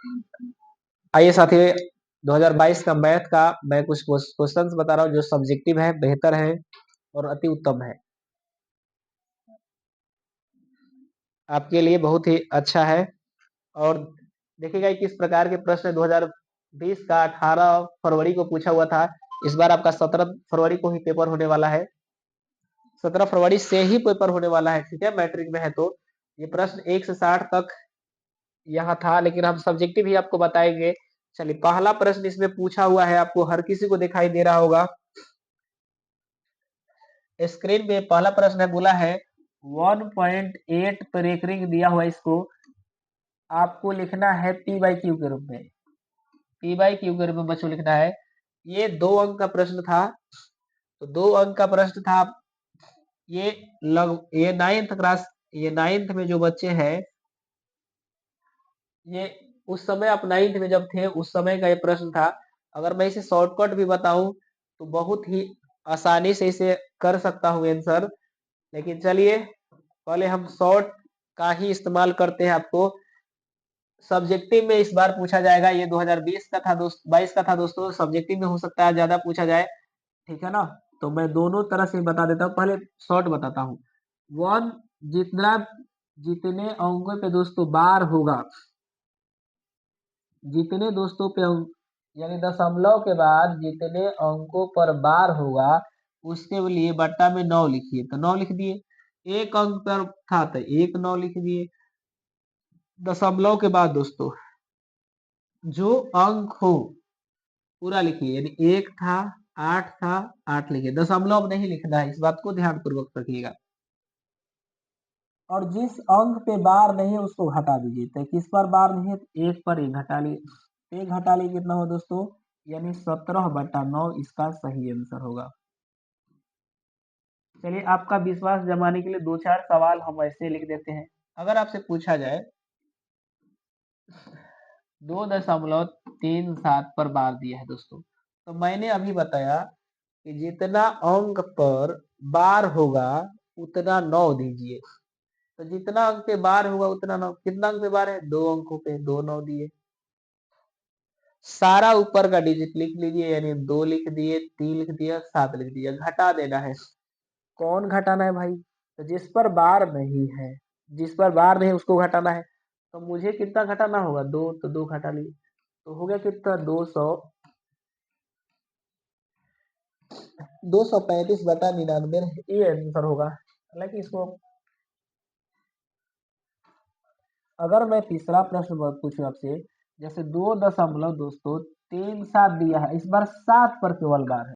आइए साथियों, 2022 का मैथ का मैं कुछ क्वेश्चंस बता रहा हूँ जो सब्जेक्टिव है, बेहतर है और अति उत्तम है। आपके लिए बहुत ही अच्छा है। और देखिएगा किस प्रकार के प्रश्न 2020 का 18 फरवरी को पूछा हुआ था। इस बार आपका 17 फरवरी को ही पेपर होने वाला है। 17 फरवरी से ही पेपर होने वाला है, ठीक है, मैट्रिक में है तो। ये प्रश्न 1 से 60 तक यहाँ था, लेकिन हम सब्जेक्टिव ही आपको बताएंगे। चलिए, पहला प्रश्न इसमें पूछा हुआ है, आपको हर किसी को दिखाई दे रहा होगा स्क्रीन में। पहला प्रश्न है, बोला है 1.8 पर एक रिंग दिया हुआ, इसको आपको लिखना है पी बाई क्यू के रूप में। पी बाई क्यू के रूप में बच्चों लिखना है। ये 2 अंक का प्रश्न था, तो 2 अंक का प्रश्न था। ये नाइन्थ क्लास, ये नाइन्थ में जो बच्चे हैं, ये उस समय आप नाइन्थ में जब थे उस समय का ये प्रश्न था। अगर मैं इसे शॉर्टकट भी बताऊं तो बहुत ही आसानी से इसे कर सकता हूं आंसर, लेकिन चलिए पहले हम शॉर्ट का ही इस्तेमाल करते हैं। आपको सब्जेक्टिव में इस बार पूछा जाएगा। ये 2020 का था दोस्त, 22 का था दोस्तों। सब्जेक्टिव में हो सकता है ज्यादा पूछा जाए, ठीक है ना। तो मैं दोनों तरह से बता देता हूँ, पहले शॉर्ट बताता हूँ। वन जितना जितने अंकों पे दोस्तों बार होगा, जितने दोस्तों पे यानी दशमलव के बाद जितने अंकों पर बार होगा उसके लिए बट्टा में 9 लिखिए, तो 9 लिख दिए। एक अंक पर था तो एक 9 लिख दिए। दशमलव के बाद दोस्तों जो अंक हो पूरा लिखिए, यानी 1 था, 8 था, 8 लिखिए। दशमलव नहीं लिखना है, इस बात को ध्यान पूर्वक रखिएगा। और जिस अंक पे बार नहीं है उसको घटा दीजिए। तो किस पर बार नहीं है, तो 1 पर 1 घटा लिए। 1 घटा लिए कितना हो दोस्तों, यानी 17/9 इसका सही आंसर होगा। चलिए, आपका विश्वास जमाने के लिए 2-4 सवाल हम ऐसे लिख देते हैं। अगर आपसे पूछा जाए 2.37 पर बार दिया है दोस्तों, तो मैंने अभी बताया कि जितना अंक पर बार होगा उतना 9 दीजिए। तो जितना अंक पे बार होगा उतना 9, कितना अंक पे बार है, 2 अंकों पे 2 9 दिए। सारा ऊपर का डिजिट लिख लीजिए, यानी 2 लिख दिए, 3 लिख दिया, 7 लिख दिया। घटा देना है। कौन घटाना है भाई, तो जिस पर बार नहीं है, जिस पर बार नहीं उसको घटाना है। तो मुझे कितना घटाना होगा, 2, तो 2 घटा लिए, तो हो गया कितना, 235/99 ये आंसर होगा। हालांकि इसको अगर मैं तीसरा प्रश्न पूछूं आपसे, जैसे 2 दशमलव दोस्तों 3 7 दिया है, इस बार 7 पर केवल बार है।